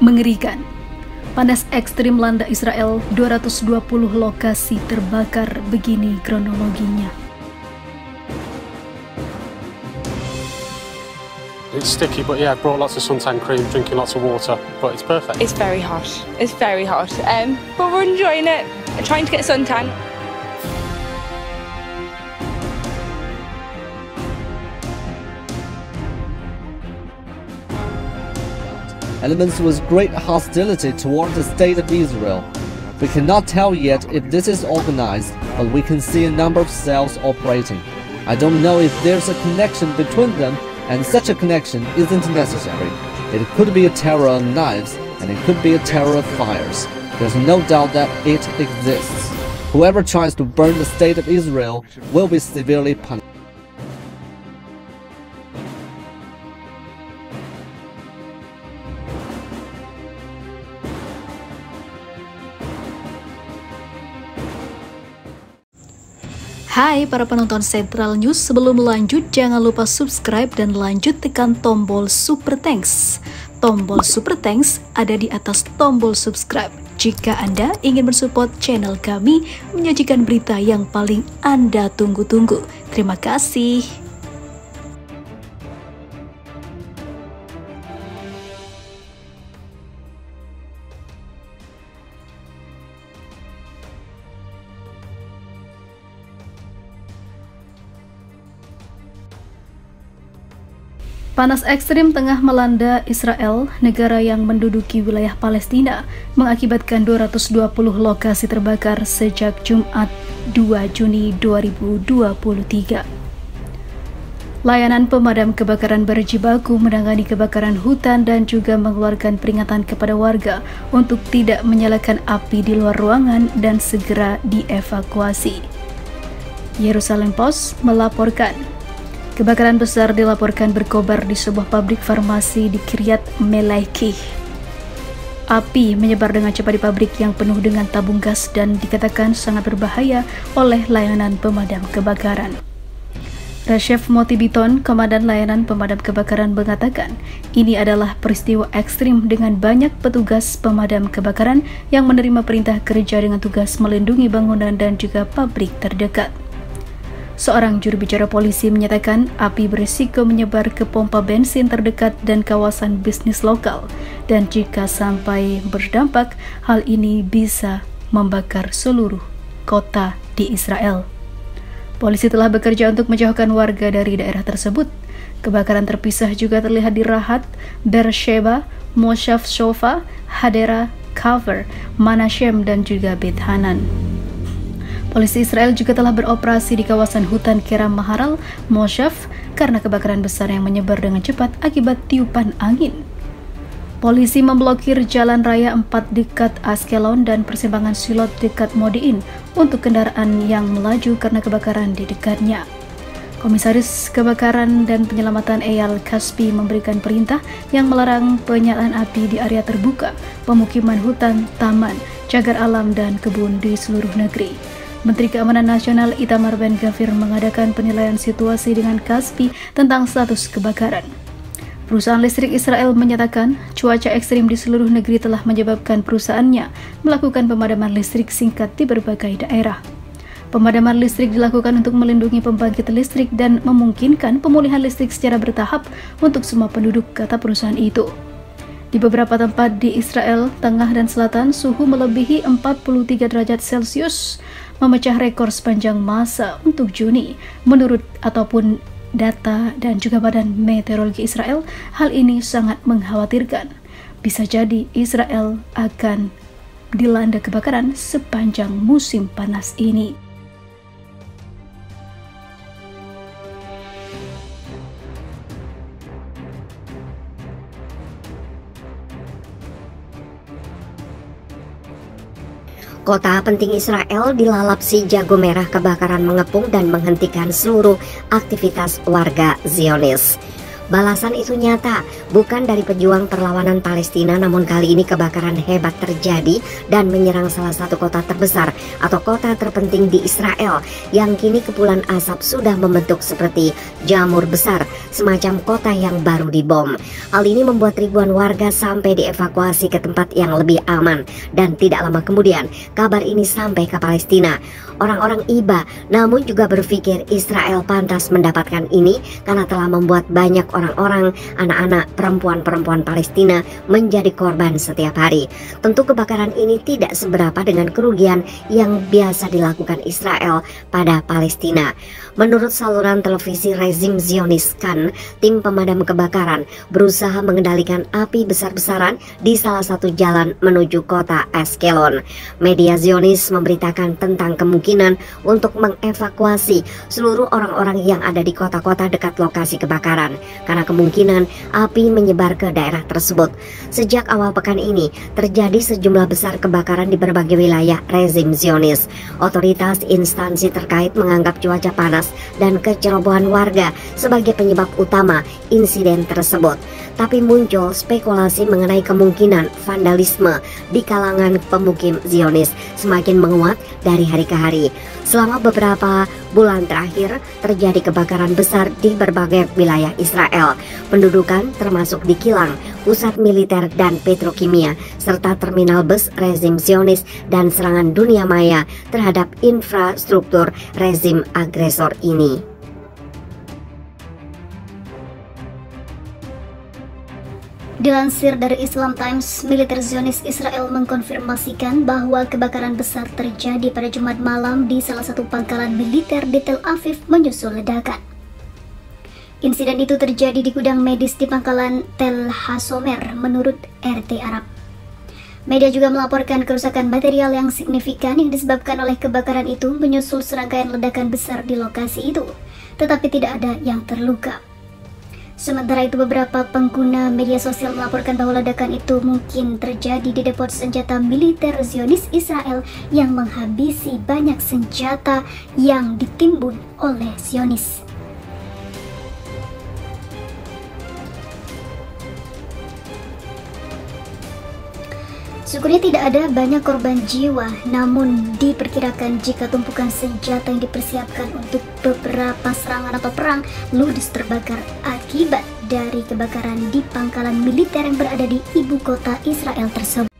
Mengerikan. Panas ekstrim melanda Israel, 220 lokasi terbakar, begini kronologinya. It's sticky, but yeah, I brought lots of suntan cream, drinking lots of water, but it's perfect. It's very hot. It's very hot. But we're enjoying it. Trying to get suntan. Elements with great hostility toward the state of Israel. We cannot tell yet if this is organized, but we can see a number of cells operating. I don't know if there's a connection between them, and such a connection isn't necessary. It could be a terror of knives, and it could be a terror of fires. There's no doubt that it exists. Whoever tries to burn the state of Israel will be severely punished. Hai para penonton Central News, sebelum lanjut jangan lupa subscribe dan lanjut tekan tombol Super Thanks. Tombol Super Thanks ada di atas tombol subscribe. Jika Anda ingin mensupport channel kami menyajikan berita yang paling Anda tunggu-tunggu. Terima kasih. Panas ekstrim tengah melanda Israel, negara yang menduduki wilayah Palestina, mengakibatkan 220 lokasi terbakar sejak Jumat 2 Juni 2023. Layanan pemadam kebakaran berjibaku menangani kebakaran hutan dan juga mengeluarkan peringatan kepada warga untuk tidak menyalakan api di luar ruangan dan segera dievakuasi. Yerusalem Post melaporkan, kebakaran besar dilaporkan berkobar di sebuah pabrik farmasi di Kiryat Melaiki. Api menyebar dengan cepat di pabrik yang penuh dengan tabung gas dan dikatakan sangat berbahaya oleh layanan pemadam kebakaran. Reshef Motibiton, Komandan Layanan Pemadam Kebakaran, mengatakan ini adalah peristiwa ekstrim dengan banyak petugas pemadam kebakaran yang menerima perintah kerja dengan tugas melindungi bangunan dan juga pabrik terdekat. Seorang juru bicara polisi menyatakan api berisiko menyebar ke pompa bensin terdekat dan kawasan bisnis lokal, dan jika sampai berdampak, hal ini bisa membakar seluruh kota di Israel. Polisi telah bekerja untuk menjauhkan warga dari daerah tersebut. Kebakaran terpisah juga terlihat di Rahat, Beersheba, Moshav Shofa, Hadera, Kaver, Manashem, dan juga Beit Hanan. Polisi Israel juga telah beroperasi di kawasan hutan Kerem Maharal, Moshav, karena kebakaran besar yang menyebar dengan cepat akibat tiupan angin. Polisi memblokir jalan raya 4 dekat Askelon dan persimpangan Silot dekat Modiin untuk kendaraan yang melaju karena kebakaran di dekatnya. Komisaris Kebakaran dan Penyelamatan Eyal Kaspi memberikan perintah yang melarang penyalaan api di area terbuka, pemukiman hutan, taman, cagar alam, dan kebun di seluruh negeri. Menteri Keamanan Nasional Itamar Ben-Gvir mengadakan penilaian situasi dengan Kaspi tentang status kebakaran. Perusahaan listrik Israel menyatakan cuaca ekstrim di seluruh negeri telah menyebabkan perusahaannya melakukan pemadaman listrik singkat di berbagai daerah. Pemadaman listrik dilakukan untuk melindungi pembangkit listrik dan memungkinkan pemulihan listrik secara bertahap untuk semua penduduk, kata perusahaan itu. Di beberapa tempat di Israel Tengah dan Selatan, suhu melebihi 43 derajat Celcius, memecah rekor sepanjang masa untuk Juni. Menurut ataupun data dan juga Badan Meteorologi Israel, hal ini sangat mengkhawatirkan. Bisa jadi Israel akan dilanda kebakaran sepanjang musim panas ini. Kota penting Israel dilalap si jago merah kebakaran mengepung dan menghentikan seluruh aktivitas warga Zionis. Balasan itu nyata, bukan dari pejuang perlawanan Palestina, namun kali ini kebakaran hebat terjadi dan menyerang salah satu kota terbesar atau kota terpenting di Israel yang kini kepulan asap sudah membentuk seperti jamur besar, semacam kota yang baru dibom. Hal ini membuat ribuan warga sampai dievakuasi ke tempat yang lebih aman dan tidak lama kemudian kabar ini sampai ke Palestina. Orang-orang iba namun juga berpikir Israel pantas mendapatkan ini karena telah membuat banyak orang-orang, anak-anak, perempuan-perempuan Palestina menjadi korban setiap hari. Tentu kebakaran ini tidak seberapa dengan kerugian yang biasa dilakukan Israel pada Palestina. Menurut saluran televisi rezim Zionis Kan, tim pemadam kebakaran berusaha mengendalikan api besar-besaran di salah satu jalan menuju kota Ashkelon. Media Zionis memberitakan tentang kemungkinan untuk mengevakuasi seluruh orang-orang yang ada di kota-kota dekat lokasi kebakaran karena kemungkinan api menyebar ke daerah tersebut. Sejak awal pekan ini terjadi sejumlah besar kebakaran di berbagai wilayah rezim Zionis. Otoritas instansi terkait menganggap cuaca panas dan kecerobohan warga sebagai penyebab utama insiden tersebut. Tapi muncul spekulasi mengenai kemungkinan vandalisme di kalangan pemukim Zionis semakin menguat dari hari ke hari. Selama beberapa bulan terakhir terjadi kebakaran besar di berbagai wilayah Israel. Pendudukan termasuk di kilang, pusat militer dan petrokimia, serta terminal bus rezim Zionis dan serangan dunia maya terhadap infrastruktur rezim agresor ini. Dilansir dari Islam Times, militer Zionis Israel mengkonfirmasikan bahwa kebakaran besar terjadi pada Jumat malam di salah satu pangkalan militer di Tel Aviv menyusul ledakan. Insiden itu terjadi di gudang medis di pangkalan Tel Hasomer menurut RT Arab. Media juga melaporkan kerusakan material yang signifikan yang disebabkan oleh kebakaran itu menyusul serangkaian ledakan besar di lokasi itu, tetapi tidak ada yang terluka. Sementara itu, beberapa pengguna media sosial melaporkan bahwa ledakan itu mungkin terjadi di depot senjata militer Zionis Israel yang menghabisi banyak senjata yang ditimbun oleh Zionis. Syukurnya tidak ada banyak korban jiwa, namun diperkirakan jika tumpukan senjata yang dipersiapkan untuk beberapa serangan atau perang ludes terbakar akibat dari kebakaran di pangkalan militer yang berada di ibu kota Israel tersebut.